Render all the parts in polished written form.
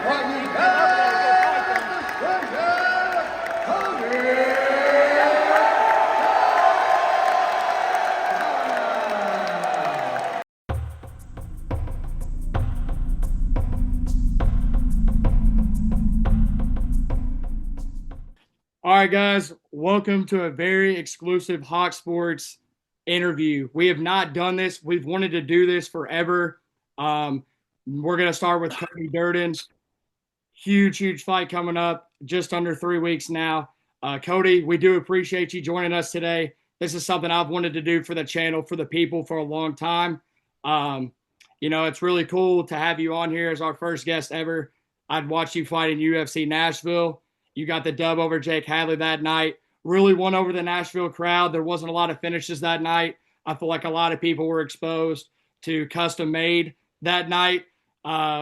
All right, guys, welcome to a very exclusive Hawk Sports interview. We have not done this. We've wanted to do this forever. We're going to start with Cody Durden. Huge fight coming up just under 3 weeks now. Cody, we do appreciate you joining us today. This is something I've wanted to do for the channel, for the people for a long time. It's really cool to have you on here as our first guest ever. I'd watched you fight in UFC Nashville. You got the dub over Jake Hadley that night. Really won over the Nashville crowd. There wasn't a lot of finishes that night. I feel like a lot of people were exposed to custom made that night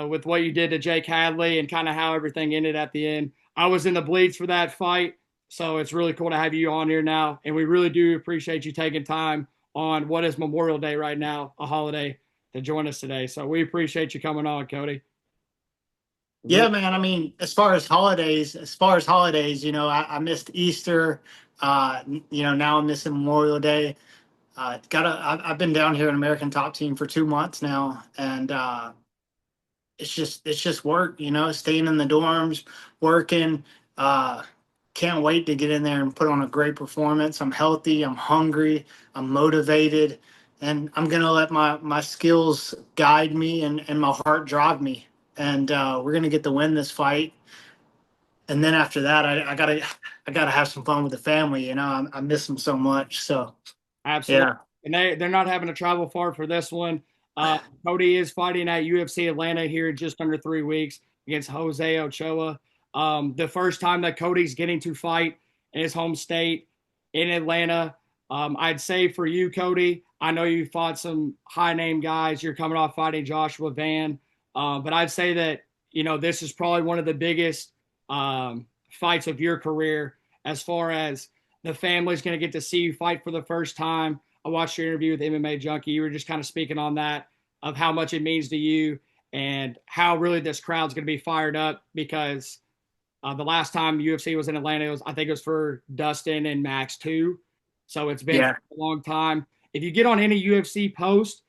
with what you did to Jake Hadley and kind of how everything ended at the end. I was in the bleeds for that fight, so it's really cool to have you on here now. And we really do appreciate you taking time on what is Memorial Day right now, a holiday, to join us today. So we appreciate you coming on, Cody. Yeah, man. I mean, as far as holidays, I missed Easter. Now I'm missing Memorial Day. I've been down here in American Top Team for 2 months now, and it's just work. Staying in the dorms, working. Can't wait to get in there and put on a great performance. I'm healthy. I'm hungry. I'm motivated, and I'm gonna let my skills guide me and my heart drive me. And we're gonna get to win this fight. And then after that, I gotta have some fun with the family. I miss them so much. So Absolutely. yeah, And they're not having to travel far for this one. Cody is fighting at UFC Atlanta here in just under 3 weeks against Jose Ochoa. The first time that Cody's getting to fight in his home state in Atlanta. I'd say for you, Cody, I know you fought some high name guys. You're coming off fighting Joshua Van. But I'd say that, this is probably one of the biggest fights of your career as far as the family's going to get to see you fight for the first time. I watched your interview with MMA Junkie. You were just kind of speaking on that, of how much it means to you and how really this crowd's going to be fired up because the last time UFC was in Atlanta, I think it was for Dustin and Max too. So it's been yeah. a long time. If you get on any UFC post,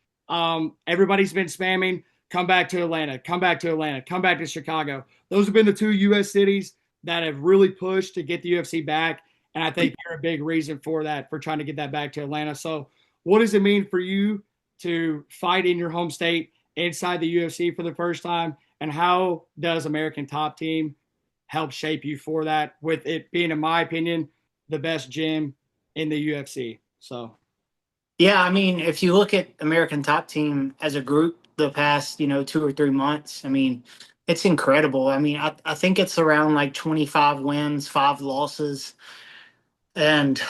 everybody's been spamming, come back to Atlanta, come back to Atlanta, come back to Chicago. Those have been the two U.S. cities that have really pushed to get the UFC back. And I think you're a big reason for that, for trying to get that back to Atlanta. So what does it mean for you to fight in your home state inside the UFC for the first time? And how does American Top Team help shape you for that, with it being, in my opinion, the best gym in the UFC? So Yeah, I mean, if you look at American Top Team as a group the past, 2 or 3 months, I mean, it's incredible. I mean, I think it's around like 25 wins, 5 losses. And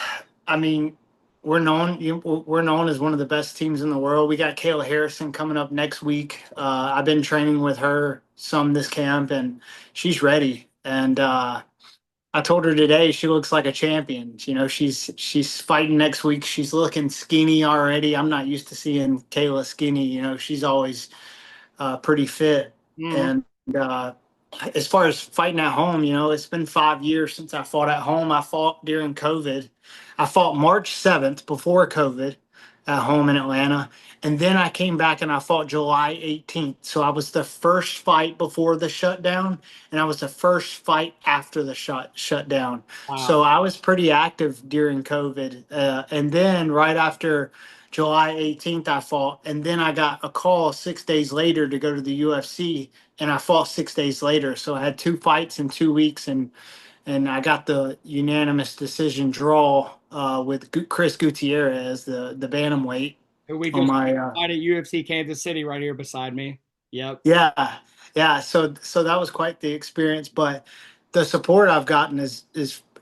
I mean, we're known as one of the best teams in the world. We got Kayla Harrison coming up next week. I've been training with her some this camp, and she's ready. And I told her today she looks like a champion. She's fighting next week. She's looking skinny already. I'm not used to seeing Kayla skinny. She's always pretty fit. mhm. And uh, as far as fighting at home, it's been 5 years since I fought at home. I fought during COVID. I fought March 7th before COVID at home in Atlanta. And then I came back and I fought July 18th. So I was the first fight before the shutdown, and I was the first fight after the shutdown. Wow. So I was pretty active during COVID. And then right after July 18th, I fought. And then I got a call 6 days later to go to the UFC, and I fought 6 days later. So I had two fights in 2 weeks, and I got the unanimous decision draw with Chris Gutierrez, the bantamweight Who we on just my fight at UFC Kansas City right here beside me. Yep. yeah. So that was quite the experience, but the support I've gotten is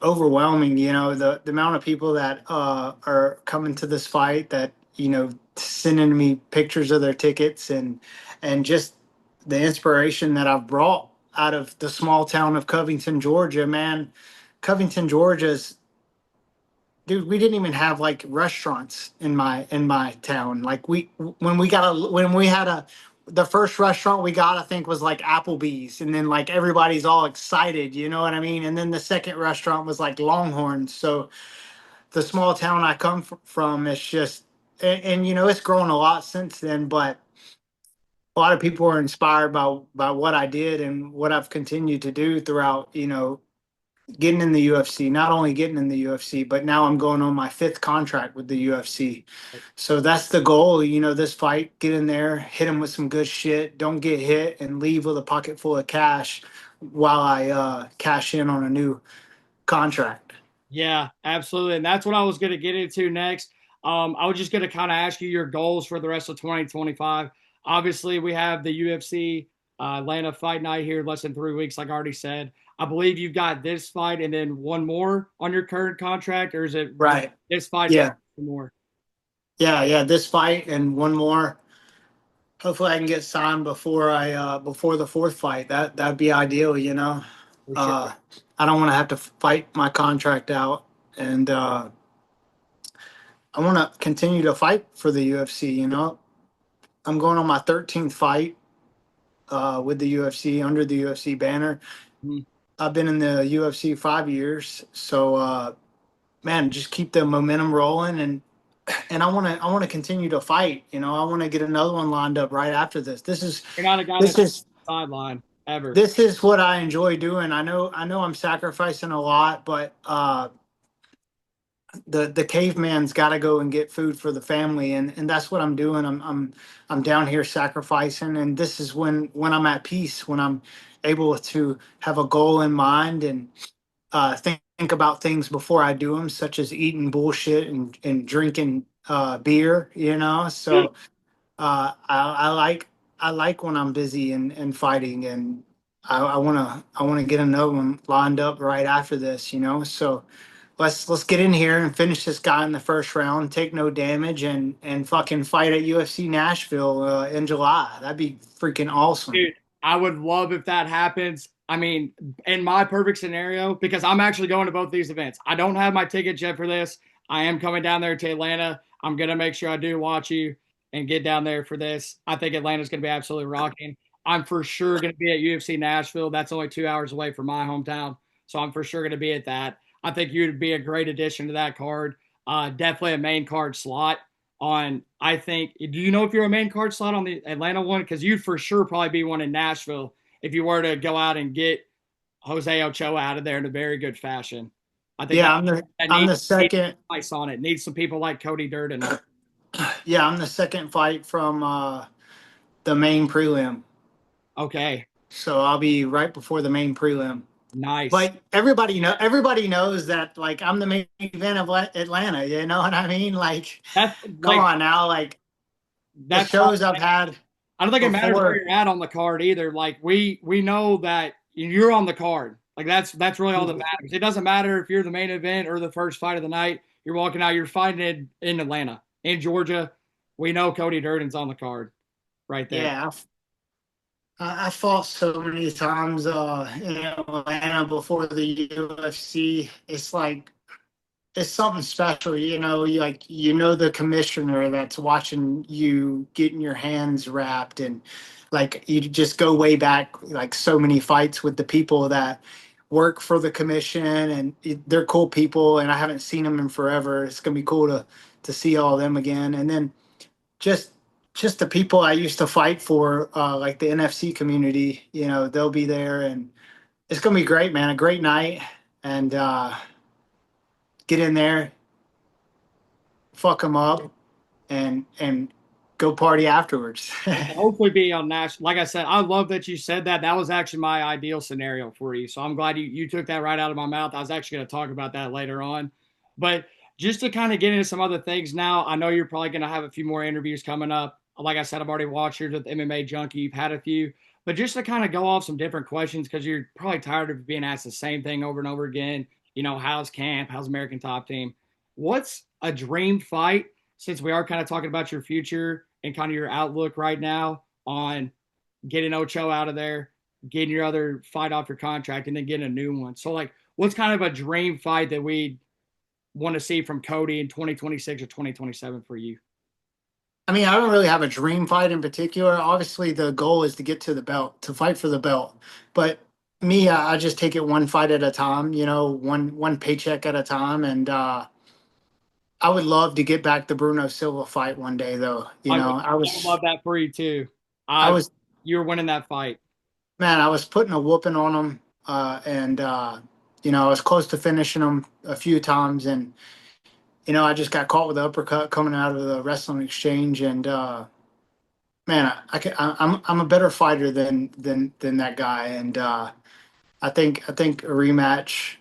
overwhelming. The amount of people that are coming to this fight, that sending me pictures of their tickets, and just the inspiration that I've brought out of the small town of Covington, Georgia. Man, Covington, Georgia's dude, we didn't even have like restaurants in my town. Like we when we had a the first restaurant we got, I think, was like Applebee's, and then like everybody's all excited, you know what I mean? And then the second restaurant was like Longhorns. So the small town I come from, it's just, and you know, it's grown a lot since then, but a lot of people are inspired by what I did and what I've continued to do throughout, you know, getting in the UFC. Not only getting in the UFC, but now I'm going on my fifth contract with the UFC. So that's the goal, you know, this fight, get in there, hit him with some good shit, don't get hit, and leave with a pocket full of cash while I cash in on a new contract. Yeah, absolutely. And that's what I was going to get into next. I was just going to kind of ask you your goals for the rest of 2025. Obviously, we have the UFC Atlanta Fight Night here in less than 3 weeks, like I already said. I believe you've got this fight and then one more on your current contract, or is it Right. this fight then Yeah. one more? Yeah. This fight and one more. Hopefully, I can get signed before I before the fourth fight. That'd be ideal, you know. For sure. Uh, I don't want to have to fight my contract out, and I want to continue to fight for the UFC. You know, I'm going on my 13th fight with the UFC under the UFC banner. Mhm. I've been in the UFC 5 years, so man, just keep the momentum rolling, and I want to continue to fight. You know, I want to get another one lined up right after this. You're not a guy This that's is sideline ever. this is what I enjoy doing. I know I'm sacrificing a lot, but the caveman's got to go and get food for the family, and that's what I'm doing. I'm down here sacrificing, and this is when I'm at peace, when I'm able to have a goal in mind and think about things before I do them, such as eating bullshit and drinking beer. You know, so I like when I'm busy and fighting, and I wanna get another one lined up right after this. You know, so let's get in here and finish this guy in the first round, take no damage, and fucking fight at UFC Nashville in July. That'd be freaking awesome. Dude, I would love if that happens. I mean, in my perfect scenario, because I'm actually going to both these events. I don't have my tickets yet for this. I am coming down there to Atlanta. I'm going to make sure I do watch you and get down there for this. I think Atlanta's going to be absolutely rocking. I'm for sure going to be at UFC Nashville. That's only 2 hours away from my hometown. So I'm for sure going to be at that. I think you'd be a great addition to that card. Definitely a main card slot on. I think. Do you know if you're a main card slot on the Atlanta one? Because you'd for sure probably be one in Nashville if you were to go out and get Jose Ochoa out of there in a very good fashion. I think Yeah, that I'm needs, the needs second. ice on it. Needs some people like Cody Durden on. Yeah, I'm the second fight from the main prelim. Okay, So I'll be right before the main prelim. nice. But everybody knows that like I'm the main event of Atlanta. You know what I mean? Like, That's come like on now. Like the that's. shows I've had I don't think it matters where before. you're at on the card either. Like we know that you're on the card. Like that's really all that matters. It doesn't matter if you're the main event or the first fight of the night. You're walking out. You're fighting in Atlanta, in Georgia. We know Cody Durden's on the card right there. Yeah, I fought so many times in Atlanta before the UFC. It's like it's something special, you know. You know the commissioner that's watching you getting your hands wrapped, and like you just go way back, like so many fights with the people that work for the commission, and they're cool people, and I haven't seen them in forever. It's gonna be cool to see all of them again, and then just just the people I used to fight for, like the NFC community. You know, they'll be there, and it's gonna be great, man. A great night, and get in there, fuck them up, and go party afterwards. Hopefully be on national. Like I said, I love that you said that. That was actually my ideal scenario for you. So I'm glad you took that right out of my mouth. I was actually going to talk about that later on. But just to kind of get into some other things now, I know you're probably going to have a few more interviews coming up. Like I said, I've already watched yours with MMA Junkie. You've had a few. But just to kind of go off some different questions because you're probably tired of being asked the same thing over and over again. You know, how's camp? How's American Top Team? What's a dream fight since we are kind of talking about your future and kind of your outlook right now on getting Ocho out of there, getting your other fight off your contract, and then getting a new one. So, like, what's kind of a dream fight that we want to see from Cody in 2026 or 2027 for you? I mean, I don't really have a dream fight in particular. Obviously, the goal is to get to the belt, to fight for the belt. But me, I just take it one fight at a time. One paycheck at a time. And I would love to get back the Bruno Silva fight one day, though. I would love that for you too. I I was, You're winning that fight. man, I was putting a whooping on him, and I was close to finishing him a few times, and I just got caught with the uppercut coming out of the wrestling exchange, and man, I'm a better fighter than that guy, and I think a rematch.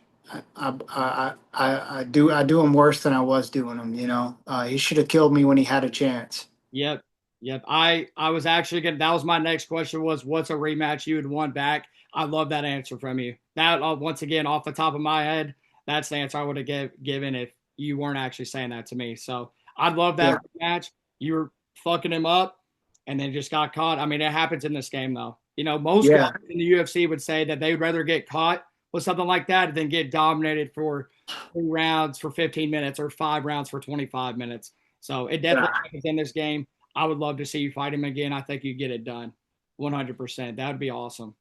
I do him worse than I was doing him. He should have killed me when he had a chance. Yep. Yep. I was actually gonna that was my next question was what's a rematch you would want back? I love that answer from you. That once again off the top of my head, that's the answer I would have given if you weren't actually saying that to me. So I'd love that Yeah, rematch. You were fucking him up and then just got caught. I mean, it happens in this game though. Most guys yeah, in the UFC would say that they would rather get caught with something like that than get dominated for 2 rounds for 15 minutes or 5 rounds for 25 minutes. So it definitely yeah, happens in this game. I would love to see you fight him again. I think you get it done 100%. That would be awesome.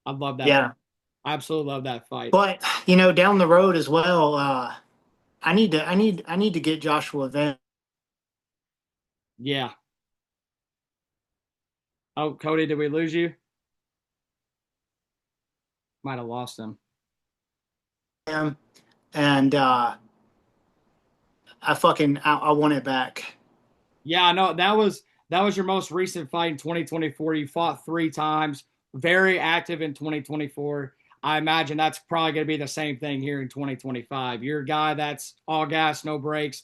I'd love that. yeah. I absolutely love that fight. But down the road as well, I need to get Joshua Van. Yeah. Oh, Cody, did we lose you? Might have lost him. And I want it back. Yeah, I know that was your most recent fight in 2024. You fought 3 times, very active in 2024. I imagine that's probably going to be the same thing here in 2025. You're a guy that's all gas, no brakes.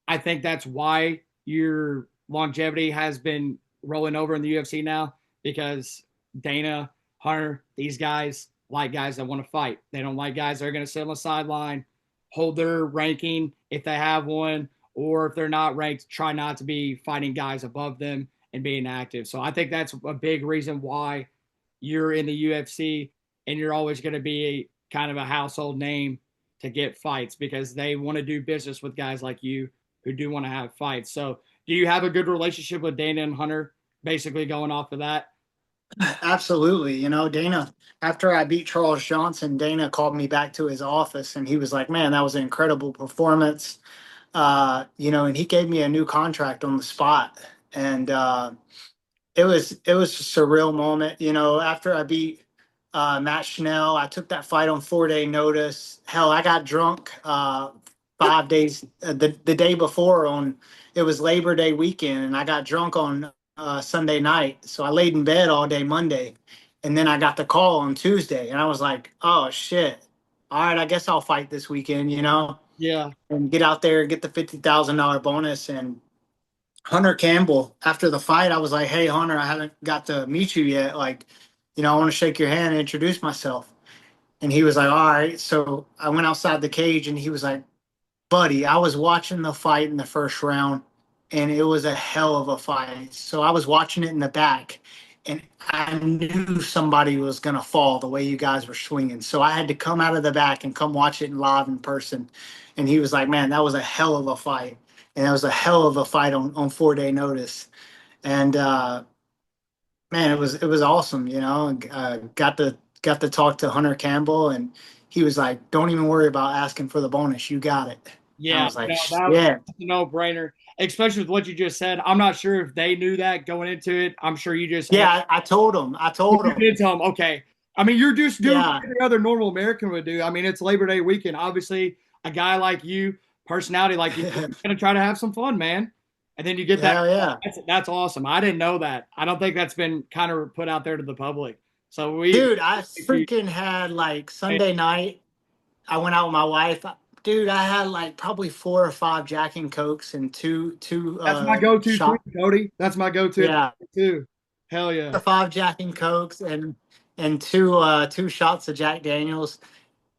I think that's why your longevity has been rolling over in the UFC now because Dana, Hunter, these guys like guys that want to fight. They don't like guys that are going to sit on the sideline, hold their ranking if they have one, or if they're not ranked, try not to be fighting guys above them and being active. So I think that's a big reason why you're in the UFC and you're always going to be kind of a household name to get fights because they want to do business with guys like you who do want to have fights. So, do you have a good relationship with Dana and Hunter? Basically, going off of that. Absolutely. Dana, after I beat Charles Johnson, Dana called me back to his office and he was like, man, that was an incredible performance. And he gave me a new contract on the spot. And it was a surreal moment. After I beat Matt Schnell, I took that fight on 4 day notice. Hell, I got drunk 5 days the day before on it was Labor Day weekend, and I got drunk on Sunday night. So I laid in bed all day Monday, and then I got the call on Tuesday, and I was like, oh shit. All right, I guess I'll fight this weekend, Yeah, and get out there and get the $50,000 bonus. And Hunter Campbell, after the fight, I was like, hey, Hunter, I haven't got to meet you yet. Like, I want to shake your hand and introduce myself. And he was like, all right. So I went outside the cage and he was like, buddy, I was watching the fight in the first round and it was a hell of a fight. So I was watching it in the back and I knew somebody was going to fall the way you guys were swinging. So I had to come out of the back and come watch it live in person. And he was like, man, that was a hell of a fight. And that was a hell of a fight on 4 day notice. And man, it was awesome. Got to talk to Hunter Campbell, and he was like, "Don't even worry about asking for the bonus. You got it." And I yeah, was like, that's "Yeah, a no-brainer. Especially with what you just said. I'm not sure if they knew that going into it. I'm sure you just had yeah." I told him. I told you him. did tell them, okay. I mean, you're just doing what Yeah, every other normal American would do. I mean, it's Labor Day weekend. Obviously, a guy like you, personality like you, you're gonna try to have some fun, man. And then you get that. hell yeah, That's awesome. I didn't know that. I don't think that's been kind of put out there to the public. So we, dude. I freaking had like Sunday night. I went out with my wife. Dude, I had like probably 4 or 5 Jack and Cokes and two that's my go-to too, shot. Cody. That's my go-to Yeah, too. Hell yeah. 5 Jack and Cokes and two shots of Jack Daniels.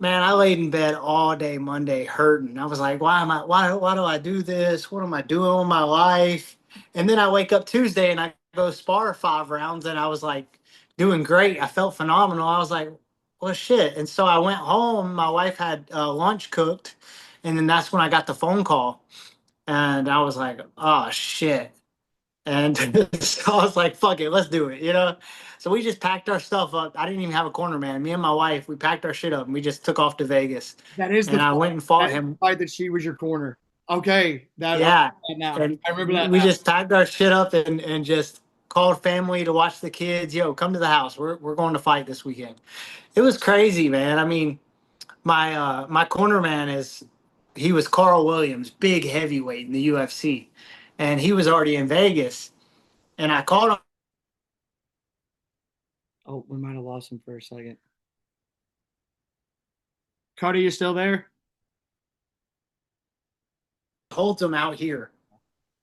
Man, I laid in bed all day Monday hurting. I was like, why do I do this? What am I doing with my life? And then I wake up Tuesday and I go spar 5 rounds and I was like doing great. I felt phenomenal. I was like, well shit. And so I went home. My wife had lunch cooked, and then that's when I got the phone call. And I was like, oh shit. And so I was like, fuck it, let's do it, you know? So we just packed our stuff up. I didn't even have a corner man. Me and my wife, we packed our shit up and we just took off to Vegas. That is the And I fight. went and fought That is the him. fight that she was your corner. Okay, that I remember Yeah. that now. And I remember that we now. just packed our shit up and just called family to watch the kids. Yo, come to the house. We're going to fight this weekend. It was crazy, man. I mean, my corner man is he was Carl Williams, big heavyweight in the UFC. And he was already in Vegas. And I called him. Oh, we might have lost him for a second. Cody, you still there? Holds him out here.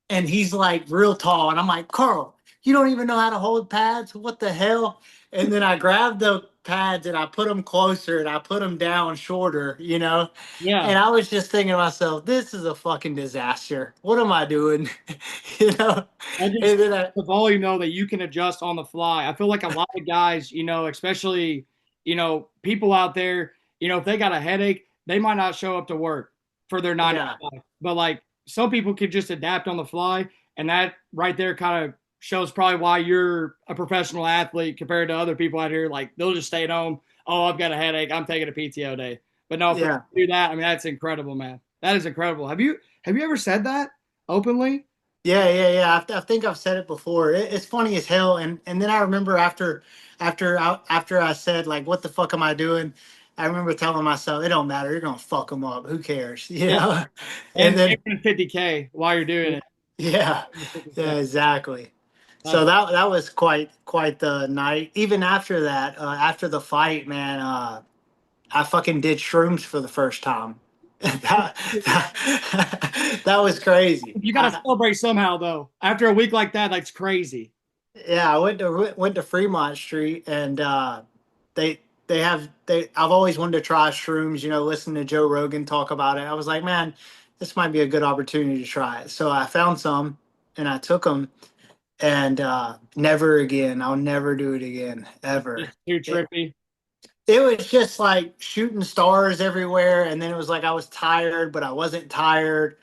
And he's like real tall. And I'm like, Carl, you don't even know how to hold pads? What the hell? And then I grabbed the pads and I put them closer and I put them down shorter, you know? Yeah. And I was just thinking to myself, this is a fucking disaster. What am I doing? you know? And just And then I, the volume though that you can adjust on the fly. I feel like a lot of guys, especially, people out there, if they got a headache, they might not show up to work for their nine to yeah, five. But like some people could just adapt on the fly, and that right there kind of shows probably why you're a professional athlete compared to other people out here. Like they'll just stay at home. Oh, I've got a headache. I'm taking a PTO day. But no, for yeah. you to do that, I mean, that's incredible, man. That is incredible. Have you ever said that openly? Yeah. I think I've said it before. It's funny as hell. And then I remember after I said like, "What the fuck am I doing?" I remember telling myself, "It don't matter. You're gonna fuck them up. Who cares?" You Yeah. know. And And then 50K while you're doing it. yeah, yeah, 50K. exactly. That's So that was quite the night. Even after that, after the fight, man, I fucking did shrooms for the first time. that was crazy. you got to celebrate somehow though. After a week like that, that's crazy. Yeah, I went to Fremont Street and they have they I've always wanted to try shrooms, you know, listen to Joe Rogan talk about it. I was like, man, this might be a good opportunity to try it. So I found some and I took them and never again. I'll never do it again ever. Just too It, trippy. it was just like shooting stars everywhere and then it was like I was tired but I wasn't tired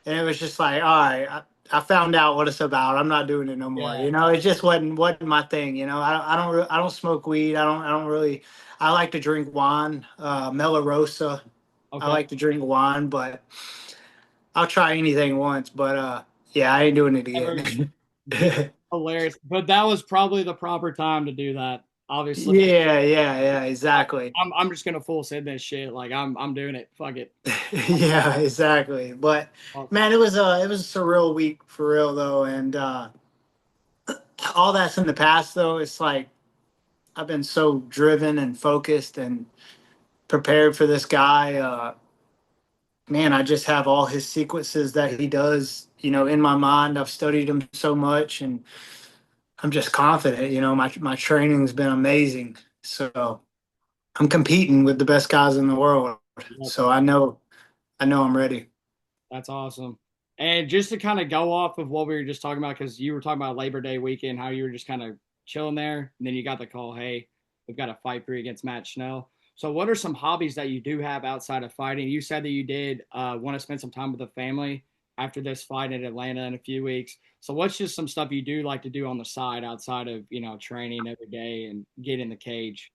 and it was just like, all right, I found out what it's about. I'm not doing it no more. Yeah. You know, it just wasn't my thing. You know, I don't smoke weed. I don't really. I like to drink wine, Melorosa. I Okay. like to drink wine, but I'll try anything once. But yeah, I ain't doing it Ever again. did hilarious. But that was probably the proper time to do that. Obviously, Yeah, exactly. I'm just gonna full send this shit. Like I'm doing it. Fuck it. yeah, exactly. But man, it was a surreal week for real though, and all that's in the past though. It's like I've been so driven and focused and prepared for this guy. Man, I just have all his sequences that he does, you know, in my mind. I've studied him so much, and I'm just confident. You know, my training's been amazing. So I'm competing with the best guys in the world. So I know I'm ready. That's awesome. And just to kind of go off of what we were just talking about, because you were talking about Labor Day weekend, how you were just kind of chilling there, and then you got the call, hey, we've got a fight for you against Matt Schnell. So, what are some hobbies that you do have outside of fighting? You said that you did want to spend some time with the family after this fight in Atlanta in a few weeks. So, what's just some stuff you do like to do on the side outside of training every day and get in the cage?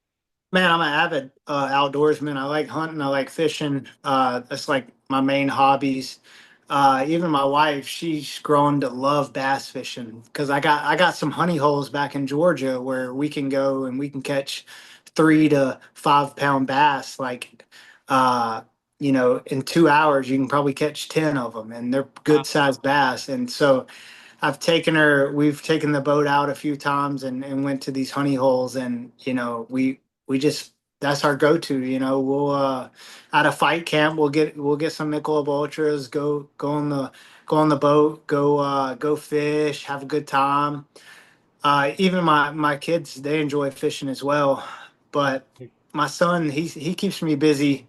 Man, I'm an avid outdoorsman. I like hunting. I like fishing. That's like my main hobbies. Even my wife, she's grown to love bass fishing because I got some honey holes back in Georgia where we can go and we can catch 3 to 5 pound bass. Like, uh, you know, in 2 hours you can probably catch 10 of them, and they're Wow. good sized bass. And so we've taken the boat out a few times and went to these honey holes and, you know, we just, that's our go-to, you know, we'll, at a fight camp, we'll get some Michelob Ultras, go on the boat, go fish, have a good time. Even my kids, they enjoy fishing as well. But my son, he keeps me busy.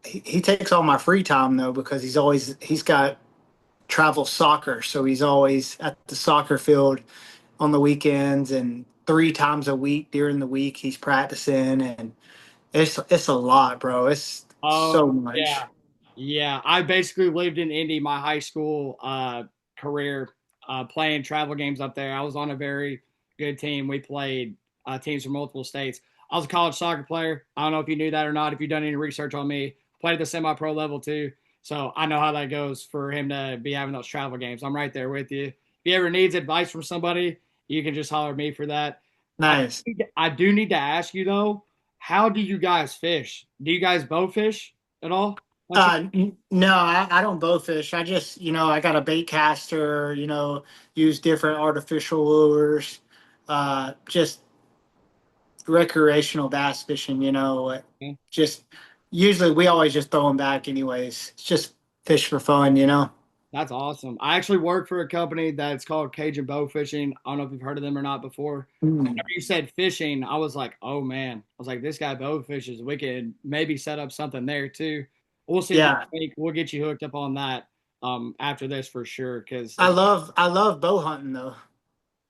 He takes all my free time though, because he's got travel soccer. So he's always at the soccer field on the weekends and 3 times a week during the week he's practicing and it's a lot, bro. It's Oh, so much. yeah. Yeah. I basically lived in Indy my high school career. playing travel games up there. I was on a very good team. We played teams from multiple states. I was a college soccer player. I don't know if you knew that or not. If you've done any research on me, played at the semi-pro level too. So I know how that goes for him to be having those travel games. I'm right there with you. If he ever needs advice from somebody, you can just holler at me for that. I Nice. I do need to ask you though, how do you guys fish? Do you guys bow fish at all? No, I don't bow fish. I just, I got a bait caster, use different artificial lures, just recreational bass fishing, just usually we always just throw them back anyways. It's just fish for fun. That's awesome. I actually work for a company that's called Cajun Bow Fishing. I don't know if you've heard of them or not before. Mm. Whenever you said fishing, I was like, oh man. I was like, this guy bow fishes. We could maybe set up something there too. We'll see this Yeah. week. We'll get you hooked up on that after this for sure. Because I love bow hunting though.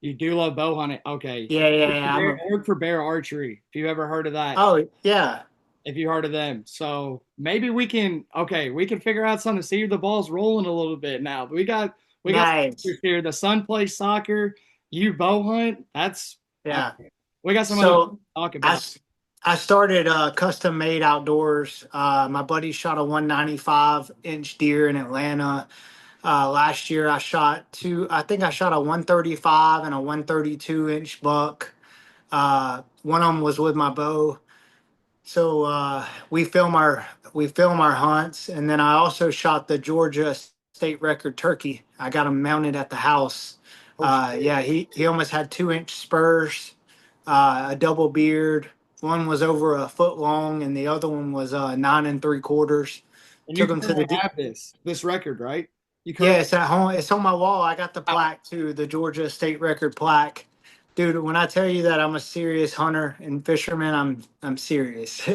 you do love bow hunting. Okay. Yeah, yeah, yeah. I work for Bear Archery. If you've ever heard of that. Oh yeah. If you heard of them. So maybe we can figure out something to see if the ball's rolling a little bit now. But we got some Nice. here. The son plays soccer, you bow hunt. That's Yeah. we got some other things So to talk I, about. s- I started custom made outdoors. My buddy shot a 195-inch deer in Atlanta. Last year I shot two. I think I shot a 135 and a 132-inch buck. One of them was with my bow. So we film our hunts, and then I also shot the Georgia state record turkey. I got him mounted at the house. Oh shit. Yeah, he almost had 2-inch spurs, a double beard. One was over a foot long, and the other one was 9 3/4. And you Took him to currently the have this record, right? You Yeah, currently it's at home. It's on my wall. I got the plaque too, the Georgia state record plaque. Dude, when I tell you that I'm a serious hunter and fisherman, I'm serious.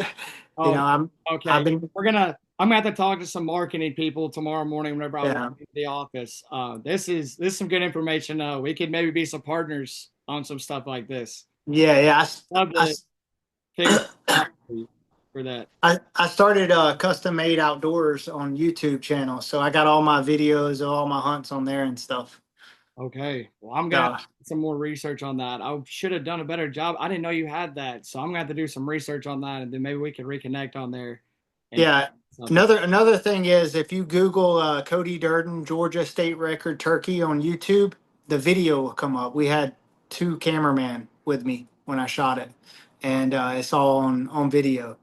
oh I've okay. been I'm gonna have to talk to some marketing people tomorrow morning whenever I walk yeah. into the office. This is some good information. We could maybe be some partners on some stuff like this. Yeah, yeah. Love I, to figure out for that. I started custom made outdoors on YouTube channel. So I got all my videos of all my hunts on there and stuff. Okay. Well, I'm gonna have So to do some more research on that. I should have done a better job. I didn't know you had that, so I'm gonna have to do some research on that, and then maybe we can reconnect on there and yeah. something. Another thing is if you Google Cody Durden Georgia State Record Turkey on YouTube, the video will come up. We had two cameramen with me when I shot it, and it's all on video,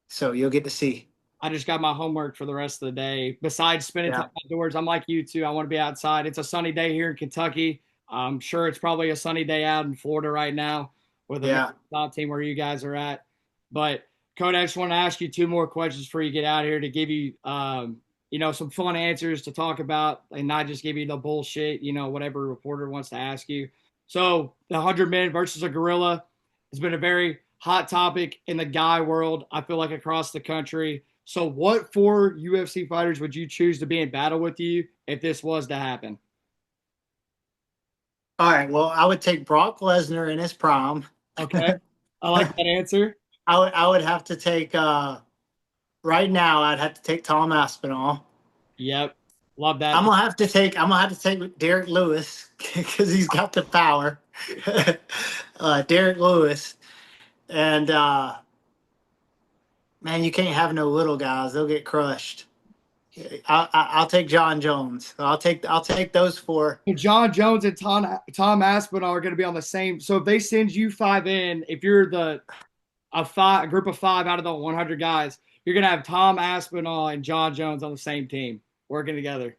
so you'll get to see. I just got my homework for the rest of the day. Besides spending time Yeah, outdoors, I'm like you too. I want to be outside. It's a sunny day here in Kentucky. I'm sure it's probably a sunny day out in Florida right now with the yeah, top team where you guys are at. But Cody, I just want to ask you two more questions before you get out here to give you, some fun answers to talk about and not just give you the bullshit, whatever reporter wants to ask you. So the 100 men versus a gorilla has been a very hot topic in the guy world. I feel like across the country. So, what four UFC fighters would you choose to be in battle with you if this was to happen? all right. Well, I would take Brock Lesnar in his prime. Okay, I like that answer. I would have to take right now. I'd have to take Tom Aspinall. Yep, love that. I'm gonna have to take Derek Lewis because he's got the power. Derek Lewis, and man, you can't have no little guys; they'll get crushed. I'll take John Jones. I'll take those four. John Jones and Tom Aspinall are going to be on the same. So if they send you five in, if you're a group of five out of the 100 guys, you're going to have Tom Aspinall and John Jones on the same team working together.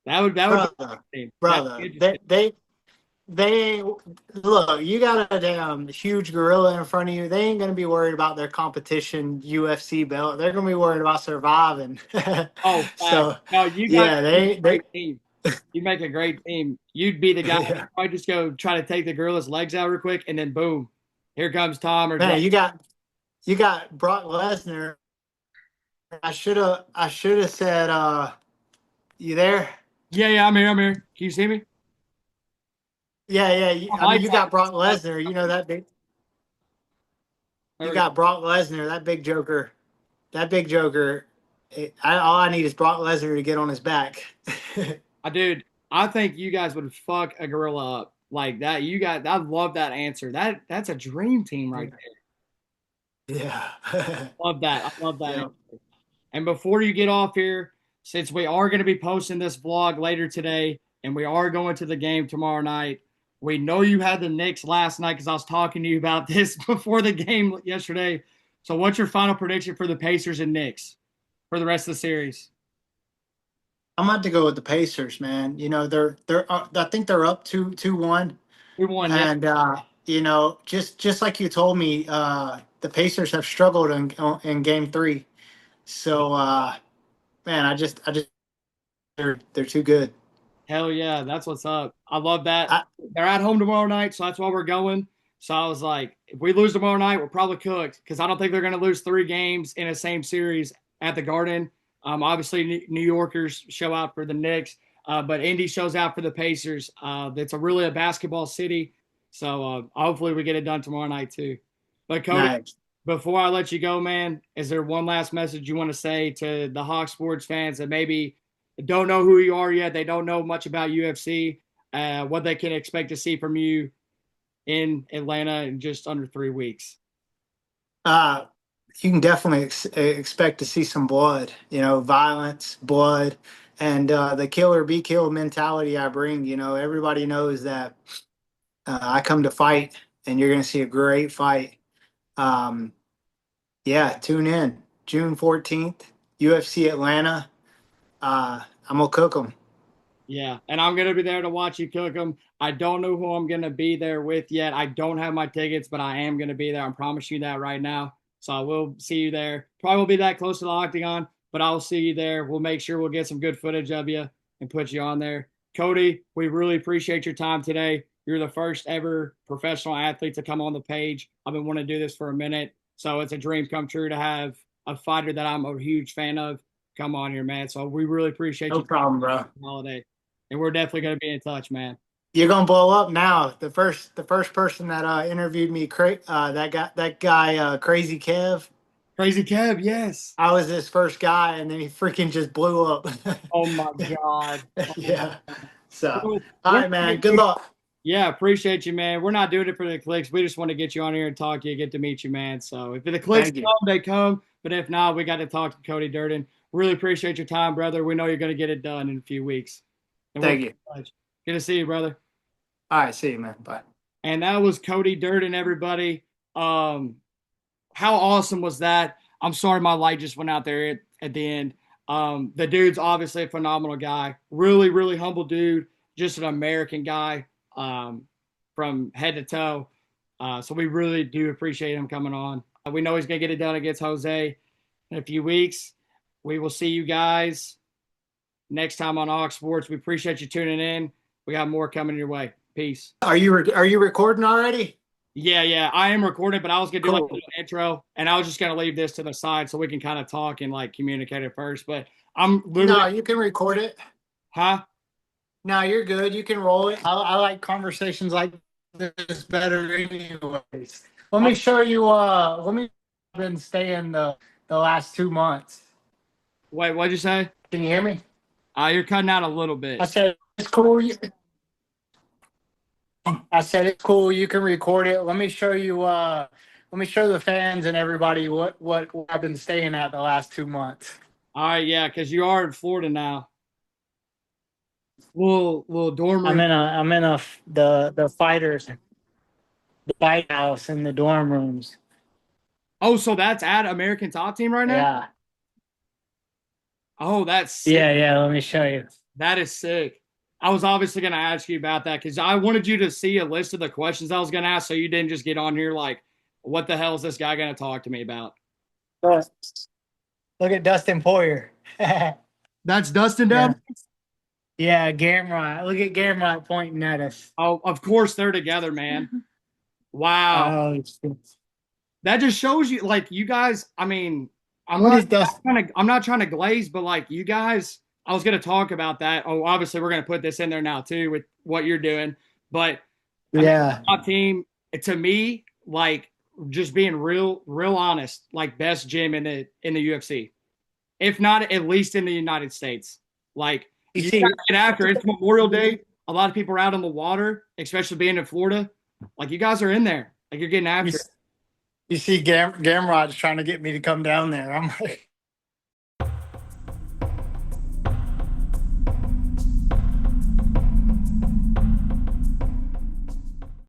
That would be Brother, interesting. That'd be brother. interesting. They look. You got a damn huge gorilla in front of you. They ain't gonna be worried about their competition UFC belt. They're gonna be worried about surviving. Oh, fact. So, No, you guys yeah, make a they great team. You make a great team. You'd be the guy that yeah. probably just go try to take the gorilla's legs out real quick, and then boom, here comes Tom or John. Man, you got Brock Lesnar. I should have said you there? Yeah, yeah, I'm here. I'm here. Can you see me? Yeah, yeah. I My mean, you lights got Brock out. Lesnar. You know that big. There You we go. got Brock Lesnar. That big joker. That big joker. All I need is Brock Lesnar to get on his back. Dude. I think you guys would fuck a gorilla up like that. You guys, I love that answer. That's a dream team right there. Yeah. Love that. I love that Yeah. answer. And before you get off here, since we are going to be posting this vlog later today, and we are going to the game tomorrow night, we know you had the Knicks last night because I was talking to you about this before the game yesterday. So, what's your final prediction for the Pacers and Knicks for the rest of the series? I'm about to go with the Pacers, man. You know, I think they're up 2-1. We won, yeah. And you know, just like you told me, the Pacers have struggled in game 3. So man, I just they're too good. Hell yeah, that's what's up. I love that. I, They're at home tomorrow night, so that's why we're going. So I was like, if we lose tomorrow night, we're probably cooked because I don't think they're going to lose 3 games in the same series at the Garden. Obviously, New Yorkers show out for the Knicks, but Indy shows out for the Pacers. It's really a basketball city, so hopefully we get it done tomorrow night too. But Cody, nice. before I let you go, man, is there one last message you want to say to the Hawk sports fans that maybe don't know who you are yet? They don't know much about UFC, what they can expect to see from you in Atlanta in just under 3 weeks. Uh, you can definitely expect to see some blood. You know, violence, blood, and the kill or be killed mentality I bring. You know, everybody knows that I come to fight, and you're going to see a great fight. Um, yeah, tune in June 14th, UFC Atlanta. I'm gonna cook them. Yeah, and I'm gonna be there to watch you cook them. I don't know who I'm gonna be there with yet. I don't have my tickets, but I am gonna be there. I'm promising you that right now. So I will see you there. Probably won't be that close to the octagon, but I'll see you there. We'll make sure we'll get some good footage of you and put you on there. Cody, we really appreciate your time today. You're the first ever professional athlete to come on the page. I've been wanting to do this for a minute, so it's a dream come true to have a fighter that I'm a huge fan of come on here, man. So we really appreciate No you problem, bro. holiday. And we're definitely going to be in touch, man. You're gonna blow up now. The first person that interviewed me, that guy, Crazy Kev. Crazy Kev, yes. I was his first guy, and then he freaking just blew up. Oh my God. Oh my Yeah. So, God. all right, man. Good luck. Yeah, appreciate you, man. We're not doing it for the clicks. We just want to get you on here and talk to you, get to meet you, man. So if the clicks Thank you. come, they come. But if not, we got to talk to Cody Durden. Really appreciate your time, brother. We know you're going to get it done in a few weeks. And we'll Thank be you. in touch. Good to see you, brother. All right. See you, man. Bye. And that was Cody Durden, everybody. How awesome was that? I'm sorry my light just went out there at the end. The dude's obviously a phenomenal guy. Really, really humble dude. Just an American guy from head to toe. So we really do appreciate him coming on. We know he's going to get it done against Jose in a few weeks. We will see you guys next time on Ox Sports. We appreciate you tuning in. We got more coming your way. Peace. Are you recording already? Yeah, I am recording, but I was gonna do like an Cool. intro, and I was just gonna leave this to the side so we can kind of talk and like communicate at first. But I'm literally, No, you can record it. huh? No, you're good. You can roll it. I like conversations like this better anyways. Let Oh, me show you let me been staying the last 2 months. wait, what'd you say? Can you hear me? You're cutting out a little I bit. said it's cool. I said it's cool. You can record it. Let me show the fans and everybody what I've been staying at the last 2 months. All right, yeah, because you are in Florida now. Little dorm I'm room. in a I'm in a the fighters the fight house in the dorm rooms. Oh, so that's at American Top Team right now? Yeah. Oh, that's sick. Yeah, let me show you. That is sick. I was obviously gonna ask you about that because I wanted you to see a list of the questions I was gonna ask, so you didn't just get on here like, what the hell is this guy gonna talk to me about? Look, look at Dustin Poirier. Yeah. That's Dustin down. Yeah, Gamrot. Look at Gamrot pointing at us. Oh, of course they're together, man. Wow. Oh, That just shows you like you guys, I mean, what is Dustin? I'm not trying to glaze, but like you guys, I was gonna talk about that. Oh, obviously we're gonna put this in there now too with what you're doing. But I mean, Yeah. top team, to me, like just being real honest, like best gym in the UFC. If not at least in the United States. Like You You guys see, get after it. It's Memorial Day. A lot of people are out on the water, especially being in Florida. Like you guys are in there. Like you're getting you, after it. you see Gamrod's trying to get me to come down there. I'm like,